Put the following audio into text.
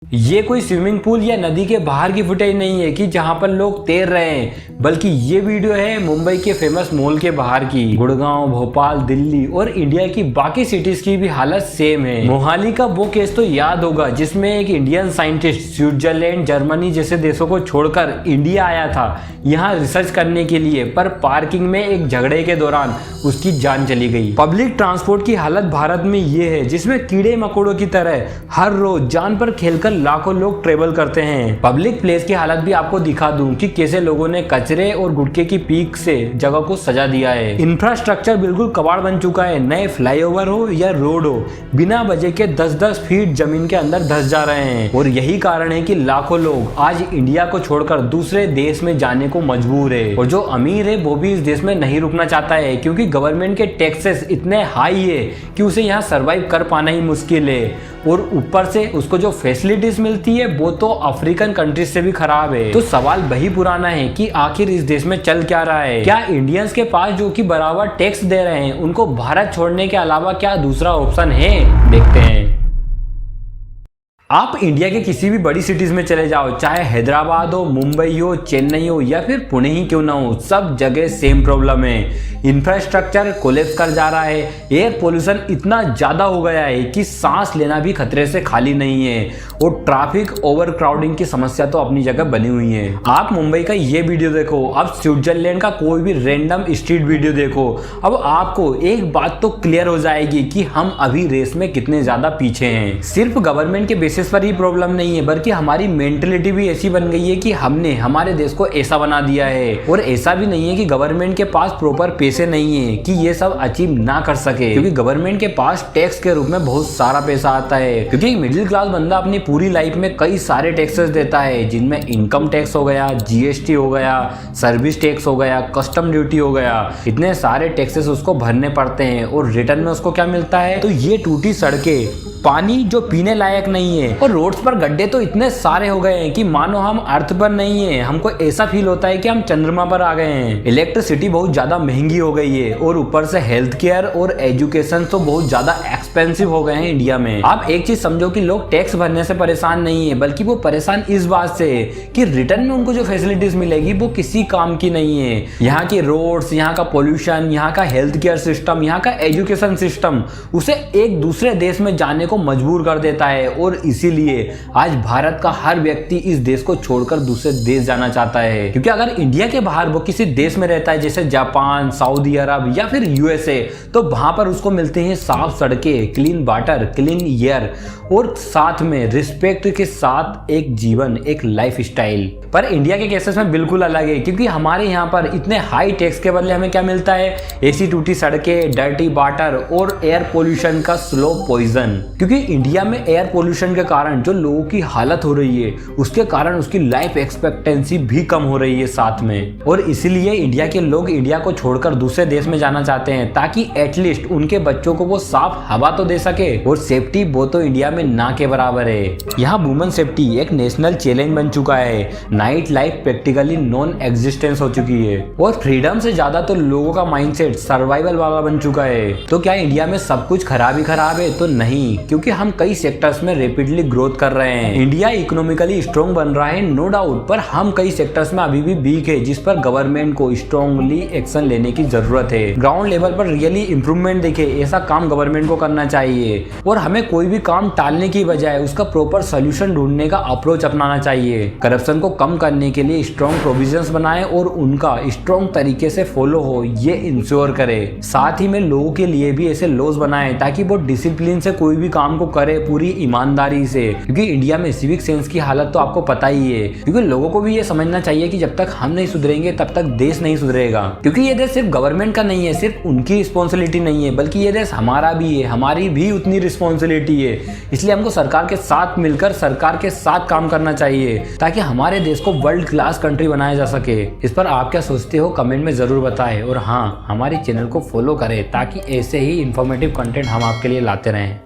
ये कोई swimming pool या नदी के बाहर की फुटेज नहीं है कि जहां पर लोग तैर रहे हैं, बल्कि ये वीडियो है मुंबई के फेमस मॉल के बाहर की। गुड़गांव, भोपाल, दिल्ली और इंडिया की बाकी सिटीज की भी हालत सेम है। मोहाली का वो केस तो याद होगा जिसमें एक इंडियन साइंटिस्ट स्विट्जरलैंड, जर्मनी जैसे देशों को छोड़कर इंडिया आया था यहाँ रिसर्च करने के लिए, पर पार्किंग में एक झगड़े के दौरान उसकी जान चली गई। पब्लिक ट्रांसपोर्ट की हालत भारत में ये है जिसमें कीड़े मकोड़ों की तरह हर रोज जान पर खेलकर लाखों लोग ट्रेवल करते हैं। पब्लिक प्लेस की हालत भी आपको दिखा दूं कि कैसे लोगों ने कचरे और गुटखे की पीक से जगह को सजा दिया है। इंफ्रास्ट्रक्चर बिल्कुल कबाड़ बन चुका है। नए फ्लाईओवर हो या रोड हो, बिना वजह के 10-10 फीट जमीन के अंदर धंस जा रहे हैं। और यही कारण है कि लाखों लोग आज इंडिया को छोड़कर दूसरे देश में जाने को मजबूर है। और जो अमीर है वो भी इस देश में नहीं रुकना चाहता है, क्योंकि गवर्नमेंट के टैक्सेस इतने हाई है कि उसे यहाँ सर्वाइव कर पाना ही मुश्किल है। और ऊपर से उसको जो फैसिलिटीज मिलती है वो तो अफ्रीकन कंट्रीज से भी खराब है। तो सवाल वही पुराना है कि आखिर इस देश में चल क्या रहा है। क्या इंडियंस के पास जो कि बराबर टैक्स दे रहे हैं उनको भारत छोड़ने के अलावा क्या दूसरा ऑप्शन है? देखते हैं। आप इंडिया के किसी भी बड़ी सिटीज में चले जाओ, चाहे हैदराबाद हो, मुंबई हो, चेन्नई हो या फिर पुणे ही क्यों ना हो, सब जगह सेम प्रॉब्लम है। इंफ्रास्ट्रक्चर कोलैप्स कर जा रहा है। एयर पोल्यूशन इतना ज्यादा हो गया है कि सांस लेना भी खतरे से खाली नहीं है। और ट्रैफिक ओवर क्राउडिंग की समस्या तो अपनी जगह बनी हुई है। आप मुंबई का ये वीडियो देखो, अब स्विट्जरलैंड का कोई भी रैंडम स्ट्रीट वीडियो देखो, अब आपको एक बात तो क्लियर हो जाएगी कि हम अभी रेस में कितने ज्यादा पीछे हैं। सिर्फ गवर्नमेंट के बेसिस पर ही प्रॉब्लम नहीं है, बल्कि हमारी मेंटेलिटी भी ऐसी बन गई है कि हमने हमारे देश को ऐसा बना दिया है। और ऐसा भी नहीं है कि गवर्नमेंट के पास प्रॉपर पैसे नहीं है कि ये सब अचीव ना कर सके, क्योंकि गवर्नमेंट के पास टैक्स के रूप में बहुत सारा पैसा आता है। क्योंकि मिडिल क्लास बंदा अपनी पूरी लाइफ में कई सारे टैक्सेस देता है, जिनमें इनकम टैक्स हो गया, जीएसटी हो गया, सर्विस टैक्स हो गया, कस्टम ड्यूटी हो गया। इतने सारे टैक्सेस उसको भरने पड़ते हैं और रिटर्न में उसको क्या मिलता है? तो ये टूटी सड़कें, पानी जो पीने लायक नहीं है, और रोड्स पर गड्ढे तो इतने सारे हो गए हैं कि मानो हम अर्थ पर नहीं है। हमको ऐसा फील होता है कि हम चंद्रमा पर आ गए हैं। इलेक्ट्रिसिटी बहुत ज्यादा महंगी हो गई है और ऊपर से हेल्थ केयर और एजुकेशन तो बहुत ज्यादा एक्सपेंसिव हो गए हैं इंडिया में। आप एक चीज समझो कि लोग टैक्स भरने से परेशान नहीं है, बल्कि वो परेशान इस बात से है कि रिटर्न में उनको जो फैसिलिटीज मिलेगी वो किसी काम की नहीं है। यहाँ की रोड्स, यहाँ का पोल्यूशन, यहाँ का हेल्थ केयर सिस्टम, यहाँ का एजुकेशन सिस्टम उसे एक दूसरे देश में जाने को मजबूर कर देता है। और इसीलिए आज भारत का हर व्यक्ति इस देश को छोड़कर दूसरे देश जाना चाहता है। क्योंकि अगर इंडिया के बाहर वो किसी देश में रहता है, जैसे जापान, सऊदी अरब या फिर यूएसए, तो वहां पर उसको मिलते हैं साफ सड़कें, क्लीन वाटर, क्लीन एयर और साथ में रिस्पेक्ट के साथ एक जीवन, एक लाइफ स्टाइल। पर इंडिया के केसेस में बिल्कुल अलग है, क्योंकि हमारे यहाँ पर इतने हाई टैक्स के बदले हमें क्या मिलता है? ऐसी टूटी सड़कें, डर्टी वाटर और एयर पोल्यूशन का स्लो पॉइजन। क्योंकि इंडिया में एयर पोल्यूशन के कारण जो लोगों की हालत हो रही है, उसके कारण उसकी लाइफ एक्सपेक्टेंसी भी कम हो रही है साथ में। और इसीलिए इंडिया के लोग इंडिया को छोड़कर दूसरे देश में जाना चाहते हैं, ताकि एटलीस्ट उनके बच्चों को वो साफ हवा तो दे सके। और सेफ्टी वो तो इंडिया में ना के बराबर है। यहाँ वुमेन सेफ्टी एक नेशनल चैलेंज बन चुका है। Night life practically non existence हो चुकी है। और फ्रीडम से ज्यादा तो लोगों का माइंडसेट सर्वाइवल वाला बन चुका है। तो क्या इंडिया में सब कुछ खराब ही खराब है? तो नहीं, क्योंकि हम कई सेक्टर्स में रैपिडली ग्रोथ कर रहे हैं। इंडिया इकोनॉमिकली स्ट्रॉन्ग बन रहा है, नो डाउट, पर हम कई सेक्टर्स में अभी भी वीक है, जिस पर गवर्नमेंट को स्ट्रांगली एक्शन लेने की जरूरत है। ग्राउंड लेवल पर रियली इंप्रूवमेंट दिखे, ऐसा काम गवर्नमेंट को करना चाहिए। और हमें कोई भी काम टालने की बजाय उसका प्रॉपर सोल्यूशन ढूंढने का अप्रोच अपनाना चाहिए। करप्शन को कम करने के लिए स्ट्रॉन्ग प्रोविजंस बनाए और उनका स्ट्रॉन्ग तरीके से फॉलो हो, ये इंश्योर करे। साथ ही में लोगों के लिए भी ऐसे लॉज बनाए ताकि वो डिसिप्लिन से कोई भी काम को करे, पूरी ईमानदारी से। क्योंकि इंडिया में सिविक सेंस की हालत तो आपको पता ही है। क्योंकि लोगों को भी ये समझना चाहिए कि जब तक हम नहीं सुधरेंगे तब तक देश नहीं सुधरेगा। क्योंकि ये देश सिर्फ गवर्नमेंट का नहीं है, सिर्फ उनकी रिस्पॉन्सिबिलिटी नहीं है, बल्कि ये देश हमारा भी है, हमारी भी उतनी रिस्पॉन्सिबिलिटी है। इसलिए हमको सरकार के साथ मिलकर सरकार के साथ काम करना चाहिए, ताकि हमारे देश को वर्ल्ड क्लास कंट्री बनाया जा सके। इस पर आप क्या सोचते हो कमेंट में जरूर बताएं। और हाँ, हमारे चैनल को फॉलो करें ताकि ऐसे ही इंफॉर्मेटिव कंटेंट हम आपके लिए लाते रहें।